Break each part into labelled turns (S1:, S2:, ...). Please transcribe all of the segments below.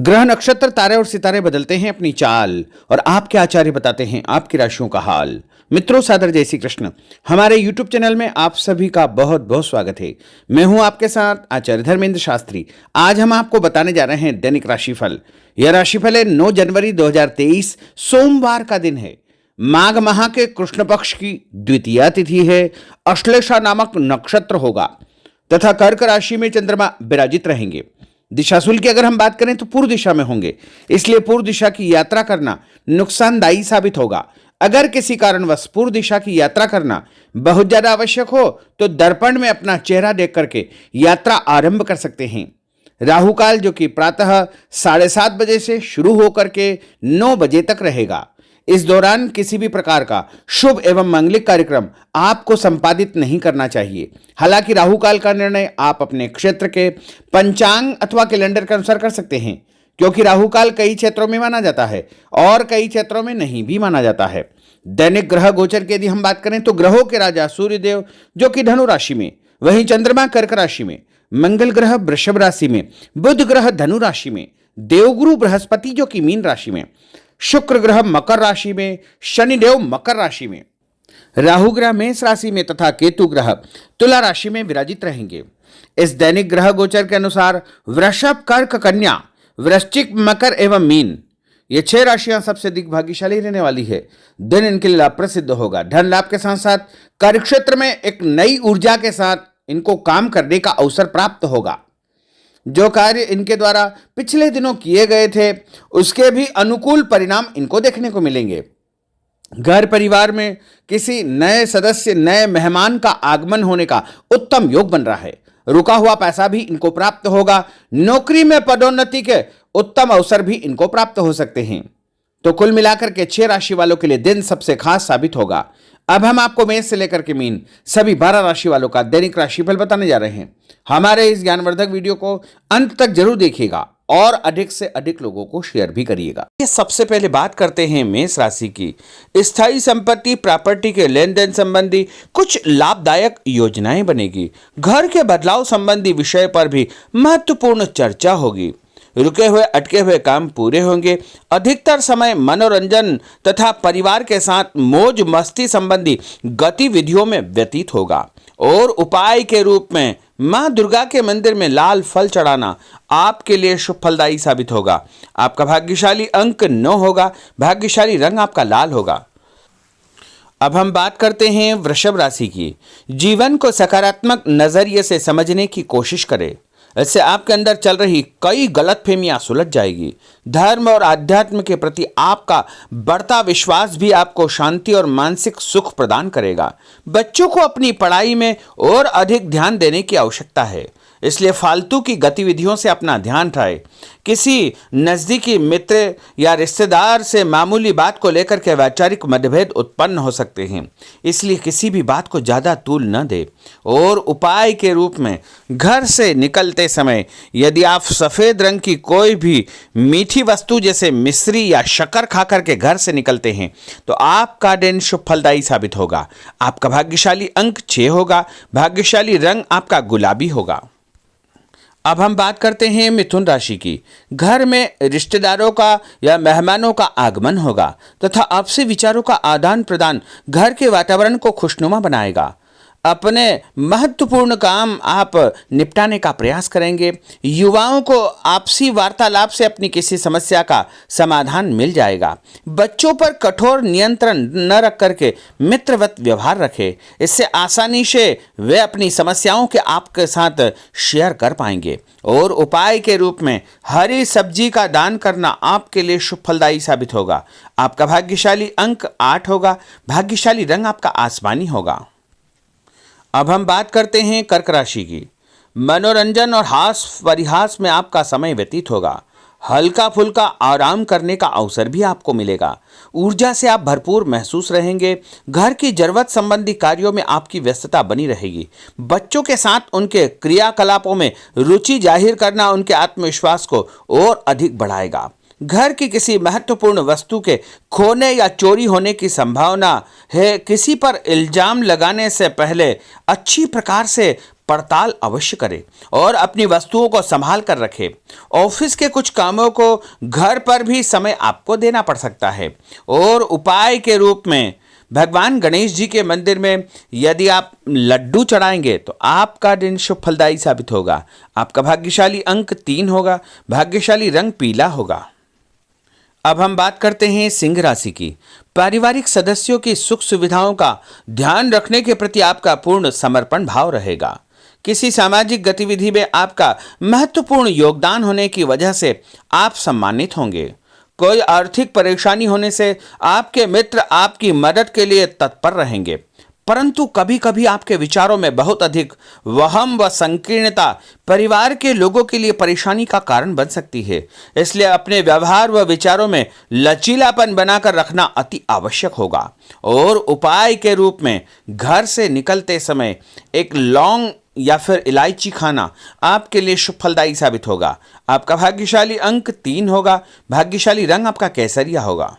S1: ग्रह नक्षत्र तारे और सितारे बदलते हैं अपनी चाल और आपके आचार्य बताते हैं आपकी राशियों का हाल। मित्रों, सादर जय श्री कृष्ण। हमारे YouTube चैनल में आप सभी का बहुत बहुत स्वागत है। मैं हूं आपके साथ आचार्य धर्मेंद्र शास्त्री। आज हम आपको बताने जा रहे हैं दैनिक राशिफल। यह राशिफल है 9 जनवरी 2023 सोमवार का दिन है। माघ माह के कृष्ण पक्ष की द्वितीया तिथि है। अश्लेषा नामक नक्षत्र होगा तथा कर्क राशि में चंद्रमा विराजित रहेंगे। दिशाशूल की अगर हम बात करें तो पूर्व दिशा में होंगे, इसलिए पूर्व दिशा की यात्रा करना नुकसानदायी साबित होगा। अगर किसी कारणवश पूर्व दिशा की यात्रा करना बहुत ज्यादा आवश्यक हो तो दर्पण में अपना चेहरा देख करके यात्रा आरंभ कर सकते हैं। राहु काल जो कि प्रातः 7:30 बजे से शुरू होकर के 9 बजे तक रहेगा। इस दौरान किसी भी प्रकार का शुभ एवं मांगलिक कार्यक्रम आपको संपादित नहीं करना चाहिए। हालांकि राहु काल का निर्णय आप अपने क्षेत्र के पंचांग अथवा कैलेंडर के अनुसार कर सकते हैं, क्योंकि राहु काल कई क्षेत्रों में माना जाता है और कई क्षेत्रों में नहीं भी माना जाता है। दैनिक ग्रह गोचर की यदि हम बात करें तो ग्रहों के राजा सूर्यदेव जो कि धनु राशि में, वहीं चंद्रमा कर्क राशि में, मंगल ग्रह वृषभ राशि में, बुध ग्रह धनु राशि में, देवगुरु बृहस्पति जो कि मीन राशि में, शुक्र ग्रह मकर राशि में, शनिदेव मकर राशि में, राहु ग्रह मेष राशि में तथा केतु ग्रह तुला राशि में विराजित रहेंगे। इस दैनिक ग्रह गोचर के अनुसार वृषभ, कर्क, कन्या, वृश्चिक, मकर एवं मीन, ये 6 राशियां सबसे अधिक भाग्यशाली रहने वाली है। दिन इनके लिए लाभ प्रसिद्ध होगा। धन लाभ के साथ साथ कार्यक्षेत्र में एक नई ऊर्जा के साथ इनको काम करने का अवसर प्राप्त होगा। जो कार्य इनके द्वारा पिछले दिनों किए गए थे उसके भी अनुकूल परिणाम इनको देखने को मिलेंगे। घर परिवार में किसी नए सदस्य, नए मेहमान का आगमन होने का उत्तम योग बन रहा है। रुका हुआ पैसा भी इनको प्राप्त होगा। नौकरी में पदोन्नति के उत्तम अवसर भी इनको प्राप्त हो सकते हैं। तो कुल मिलाकर के 6 राशि वालों के लिए दिन सबसे खास साबित होगा। अब हम आपको मेष से लेकर के मीन सभी 12 राशि वालों का दैनिक राशिफल बताने जा रहे हैं। हमारे इस ज्ञानवर्धक वीडियो को अंत तक जरूर देखिएगा और अधिक से अधिक लोगों को शेयर भी करिएगा। ये सबसे पहले बात करते हैं मेष राशि की। स्थायी संपत्ति, प्रॉपर्टी के लेन देन संबंधी कुछ लाभदायक योजनाएं बनेगी। घर के बदलाव संबंधी विषय पर भी महत्वपूर्ण चर्चा होगी। रुके हुए अटके हुए काम पूरे होंगे। अधिकतर समय मनोरंजन तथा परिवार के साथ मौज मस्ती संबंधी गतिविधियों में व्यतीत होगा। और उपाय के रूप में मां दुर्गा के मंदिर में लाल फल चढ़ाना आपके लिए शुभ फलदायी साबित होगा। आपका भाग्यशाली अंक 9 होगा। भाग्यशाली रंग आपका लाल होगा। अब हम बात करते हैं वृषभ राशि की। जीवन को सकारात्मक नजरिए से समझने की कोशिश करें। इससे आपके अंदर चल रही कई गलतफहमियां सुलझ जाएगी। धर्म और आध्यात्म के प्रति आपका बढ़ता विश्वास भी आपको शांति और मानसिक सुख प्रदान करेगा। बच्चों को अपनी पढ़ाई में और अधिक ध्यान देने की आवश्यकता है, इसलिए फालतू की गतिविधियों से अपना ध्यान हटाएं। किसी नज़दीकी मित्र या रिश्तेदार से मामूली बात को लेकर के वैचारिक मतभेद उत्पन्न हो सकते हैं, इसलिए किसी भी बात को ज़्यादा तूल न दें। और उपाय के रूप में घर से निकलते समय यदि आप सफ़ेद रंग की कोई भी मीठी वस्तु जैसे मिश्री या शक्कर खा करके घर से निकलते हैं तो आपका दिन शुभ फलदायी साबित होगा। आपका भाग्यशाली अंक 6 होगा। भाग्यशाली रंग आपका गुलाबी होगा। अब हम बात करते हैं मिथुन राशि की। घर में रिश्तेदारों का या मेहमानों का आगमन होगा तथा आपसी विचारों का आदान प्रदान घर के वातावरण को खुशनुमा बनाएगा। अपने महत्वपूर्ण काम आप निपटाने का प्रयास करेंगे। युवाओं को आपसी वार्तालाप से अपनी किसी समस्या का समाधान मिल जाएगा। बच्चों पर कठोर नियंत्रण न रख करके मित्रवत व्यवहार रखें। इससे आसानी से वे अपनी समस्याओं के आपके साथ शेयर कर पाएंगे। और उपाय के रूप में हरी सब्जी का दान करना आपके लिए शुभ फलदायी साबित होगा। आपका भाग्यशाली अंक 8 होगा। भाग्यशाली रंग आपका आसमानी होगा। अब हम बात करते हैं कर्क राशि की। मनोरंजन और हास परिहास में आपका समय व्यतीत होगा। हल्का फुल्का आराम करने का अवसर भी आपको मिलेगा। ऊर्जा से आप भरपूर महसूस रहेंगे। घर की जरूरत संबंधी कार्यों में आपकी व्यस्तता बनी रहेगी। बच्चों के साथ उनके क्रियाकलापों में रुचि जाहिर करना उनके आत्मविश्वास को और अधिक बढ़ाएगा। घर की किसी महत्वपूर्ण वस्तु के खोने या चोरी होने की संभावना है। किसी पर इल्जाम लगाने से पहले अच्छी प्रकार से पड़ताल अवश्य करें और अपनी वस्तुओं को संभाल कर रखें। ऑफिस के कुछ कामों को घर पर भी समय आपको देना पड़ सकता है। और उपाय के रूप में भगवान गणेश जी के मंदिर में यदि आप लड्डू चढ़ाएंगे तो आपका दिन शुभ फलदायी साबित होगा। आपका भाग्यशाली अंक 3 होगा। भाग्यशाली रंग पीला होगा। अब हम बात करते हैं सिंह राशि की। पारिवारिक सदस्यों की सुख सुविधाओं का ध्यान रखने के प्रति आपका पूर्ण समर्पण भाव रहेगा। किसी सामाजिक गतिविधि में आपका महत्वपूर्ण योगदान होने की वजह से आप सम्मानित होंगे। कोई आर्थिक परेशानी होने से आपके मित्र आपकी मदद के लिए तत्पर रहेंगे, परंतु कभी कभी आपके विचारों में बहुत अधिक वहम व संकीर्णता परिवार के लोगों के लिए परेशानी का कारण बन सकती है। इसलिए अपने व्यवहार व विचारों में लचीलापन बनाकर रखना अति आवश्यक होगा। और उपाय के रूप में घर से निकलते समय एक लौंग या फिर इलायची खाना आपके लिए शुभ फलदायी साबित होगा। आपका भाग्यशाली अंक 3 होगा। भाग्यशाली रंग आपका केसरिया होगा।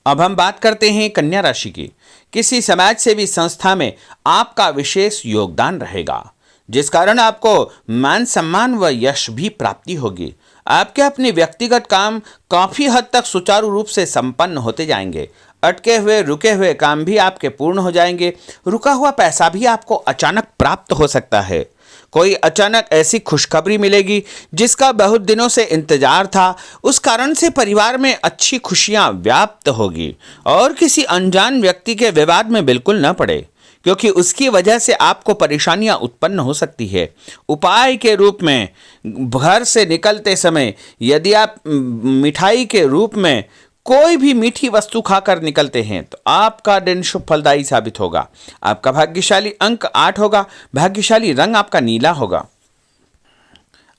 S1: अब हम बात करते हैं कन्या राशि की। किसी समाज सेवी संस्था में आपका विशेष योगदान रहेगा, जिस कारण आपको मान सम्मान व यश भी प्राप्ति होगी। आपके अपने व्यक्तिगत काम काफी हद तक सुचारू रूप से संपन्न होते जाएंगे। अटके हुए रुके हुए काम भी आपके पूर्ण हो जाएंगे। रुका हुआ पैसा भी आपको अचानक प्राप्त हो सकता है। कोई अचानक ऐसी खुशखबरी मिलेगी जिसका बहुत दिनों से इंतजार था। उस कारण से परिवार में अच्छी खुशियां व्याप्त होगी और किसी अनजान व्यक्ति के विवाद में बिल्कुल न पड़े, क्योंकि उसकी वजह से आपको परेशानियां उत्पन्न हो सकती है। उपाय के रूप में घर से निकलते समय यदि आप मिठाई के रूप में कोई भी मीठी वस्तु खाकर निकलते हैं तो आपका दिन शुभ फलदायी साबित होगा। आपका भाग्यशाली अंक 8 होगा। भाग्यशाली रंग आपका नीला होगा।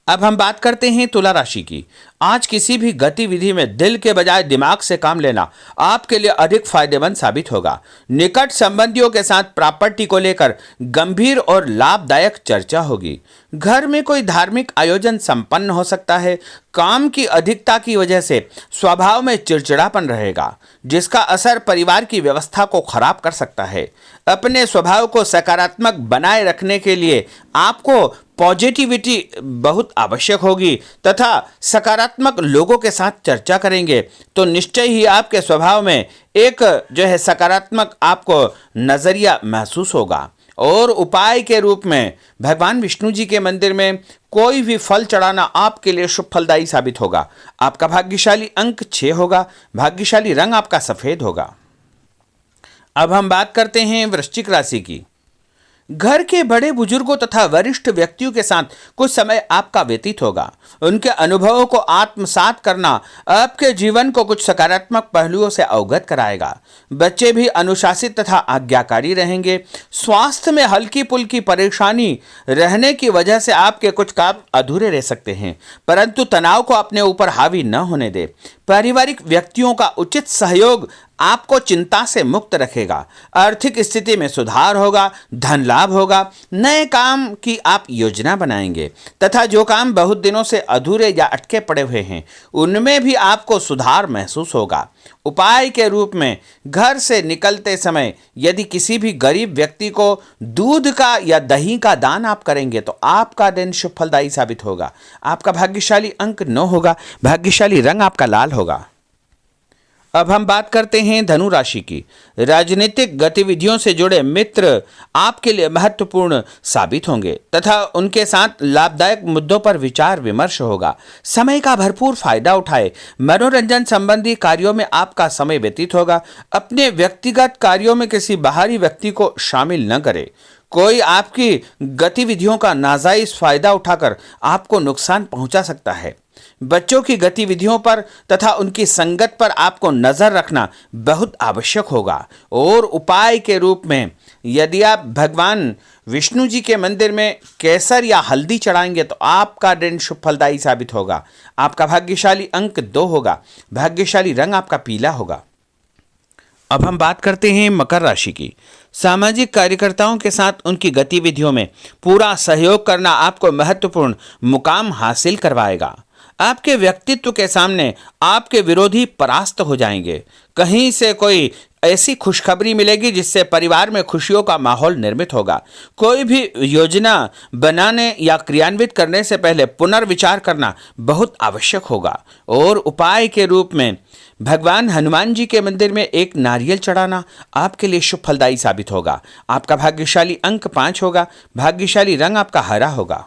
S1: अब हम बात करते हैं तुला राशि की। आज किसी भी गतिविधि में दिल के बजाय दिमाग से काम लेना आपके लिए अधिक फायदेमंद साबित होगा। निकट संबंधियों के साथ प्रॉपर्टी को लेकर गंभीर और लाभदायक चर्चा होगी। घर में कोई धार्मिक आयोजन संपन्न हो सकता है। काम की अधिकता की वजह से स्वभाव में चिड़चिड़ापन रहेगा, जिसका असर परिवार की व्यवस्था को खराब कर सकता है। अपने स्वभाव को सकारात्मक बनाए रखने के लिए आपको पॉजिटिविटी बहुत आवश्यक होगी तथा सकारात्मक लोगों के साथ चर्चा करेंगे तो निश्चय ही आपके स्वभाव में एक सकारात्मक आपको नजरिया महसूस होगा। और उपाय के रूप में भगवान विष्णु जी के मंदिर में कोई भी फल चढ़ाना आपके लिए शुभ फलदायी साबित होगा। आपका भाग्यशाली अंक 6 होगा। भाग्यशाली रंग आपका सफेद होगा। अब हम बात करते हैं वृश्चिक राशि की। घर के बड़े बुजुर्गों तथा वरिष्ठ व्यक्तियों के साथ कुछ समय आपका व्यतीत होगा। उनके अनुभवों को आत्मसात करना आपके जीवन को कुछ सकारात्मक पहलुओं से अवगत कराएगा। बच्चे भी अनुशासित तथा आज्ञाकारी रहेंगे। स्वास्थ्य में हल्की पुल्की परेशानी रहने की वजह से आपके कुछ काम अधूरे रह सकते हैं, परंतु तनाव को अपने ऊपर हावी न होने दे। पारिवारिक व्यक्तियों का उचित सहयोग आपको चिंता से मुक्त रखेगा। आर्थिक स्थिति में सुधार होगा। धन लाभ होगा। नए काम की आप योजना बनाएंगे तथा जो काम बहुत दिनों से अधूरे या अटके पड़े हुए हैं उनमें भी आपको सुधार महसूस होगा। उपाय के रूप में घर से निकलते समय यदि किसी भी गरीब व्यक्ति को दूध का या दही का दान आप करेंगे तो आपका दिन शुभ फलदायी साबित होगा। आपका भाग्यशाली अंक 9 होगा। भाग्यशाली रंग आपका लाल होगा। अब हम बात करते हैं धनु राशि की। राजनीतिक गतिविधियों से जुड़े मित्र आपके लिए महत्वपूर्ण साबित होंगे तथा उनके साथ लाभदायक मुद्दों पर विचार विमर्श होगा। समय का भरपूर फायदा उठाए। मनोरंजन संबंधी कार्यों में आपका समय व्यतीत होगा। अपने व्यक्तिगत कार्यों में किसी बाहरी व्यक्ति को शामिल न करें। कोई आपकी गतिविधियों का नाजायज फायदा उठाकर आपको नुकसान पहुंचा सकता है। बच्चों की गतिविधियों पर तथा उनकी संगत पर आपको नजर रखना बहुत आवश्यक होगा। और उपाय के रूप में यदि आप भगवान विष्णु जी के मंदिर में केसर या हल्दी चढ़ाएंगे तो आपका दिन शुभ फलदायी साबित होगा। आपका भाग्यशाली अंक 2 होगा। भाग्यशाली रंग आपका पीला होगा। अब हम बात करते हैं मकर राशि की। सामाजिक कार्यकर्ताओं के साथ उनकी गतिविधियों में पूरा सहयोग करना आपको महत्वपूर्ण मुकाम हासिल करवाएगा। आपके व्यक्तित्व के सामने आपके विरोधी परास्त हो जाएंगे। कहीं से कोई ऐसी खुशखबरी मिलेगी जिससे परिवार में खुशियों का माहौल निर्मित होगा। कोई भी योजना बनाने या क्रियान्वित करने से पहले पुनर्विचार करना बहुत आवश्यक होगा। और उपाय के रूप में भगवान हनुमान जी के मंदिर में एक नारियल चढ़ाना आपके लिए शुभ फलदायी साबित होगा। आपका भाग्यशाली अंक 5 होगा। भाग्यशाली रंग आपका हरा होगा।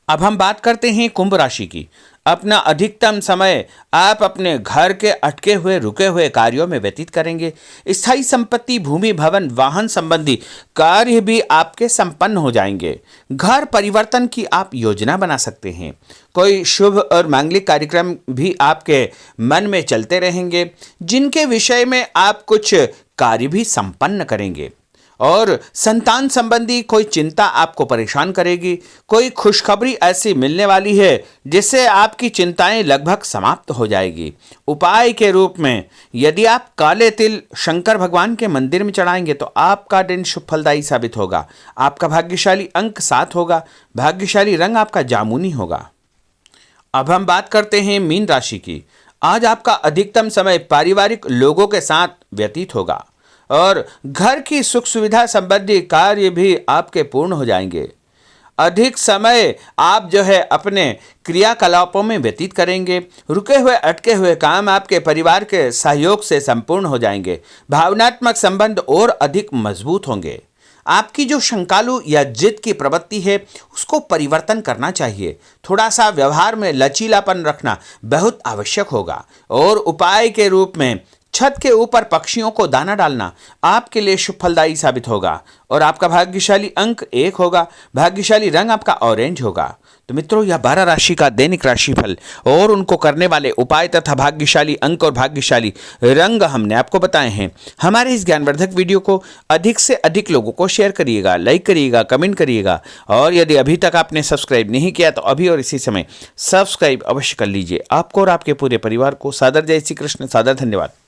S1: अब हम बात करते हैं कुंभ राशि की। अपना अधिकतम समय आप अपने घर के अटके हुए रुके हुए कार्यों में व्यतीत करेंगे। स्थायी संपत्ति, भूमि, भवन, वाहन संबंधी कार्य भी आपके संपन्न हो जाएंगे। घर परिवर्तन की आप योजना बना सकते हैं। कोई शुभ और मांगलिक कार्यक्रम भी आपके मन में चलते रहेंगे, जिनके विषय में आप कुछ कार्य भी संपन्न करेंगे। और संतान संबंधी कोई चिंता आपको परेशान करेगी। कोई खुशखबरी ऐसी मिलने वाली है जिससे आपकी चिंताएं लगभग समाप्त हो जाएगी। उपाय के रूप में यदि आप काले तिल शंकर भगवान के मंदिर में चढ़ाएंगे तो आपका दिन शुभ फलदायी साबित होगा। आपका भाग्यशाली अंक 7 होगा। भाग्यशाली रंग आपका जामुनी होगा। अब हम बात करते हैं मीन राशि की। आज आपका अधिकतम समय पारिवारिक लोगों के साथ व्यतीत होगा और घर की सुख सुविधा संबंधी कार्य भी आपके पूर्ण हो जाएंगे। अधिक समय आप अपने क्रियाकलापों में व्यतीत करेंगे। रुके हुए अटके हुए काम आपके परिवार के सहयोग से संपूर्ण हो जाएंगे। भावनात्मक संबंध और अधिक मजबूत होंगे। आपकी जो शंकालु या जिद की प्रवृत्ति है उसको परिवर्तन करना चाहिए। थोड़ा सा व्यवहार में लचीलापन रखना बहुत आवश्यक होगा। और उपाय के रूप में छत के ऊपर पक्षियों को दाना डालना आपके लिए शुभ फलदायी साबित होगा। और आपका भाग्यशाली अंक 1 होगा। भाग्यशाली रंग आपका ऑरेंज होगा। तो मित्रों, यह 12 राशि का दैनिक राशिफल और उनको करने वाले उपाय तथा भाग्यशाली अंक और भाग्यशाली रंग हमने आपको बताए हैं। हमारे इस ज्ञानवर्धक वीडियो को अधिक से अधिक लोगों को शेयर करिएगा, लाइक करिएगा, कमेंट करिएगा। और यदि अभी तक आपने सब्सक्राइब नहीं किया तो अभी और इसी समय सब्सक्राइब अवश्य कर लीजिए। आपको और आपके पूरे परिवार को सादर जय श्री कृष्ण, सादर धन्यवाद।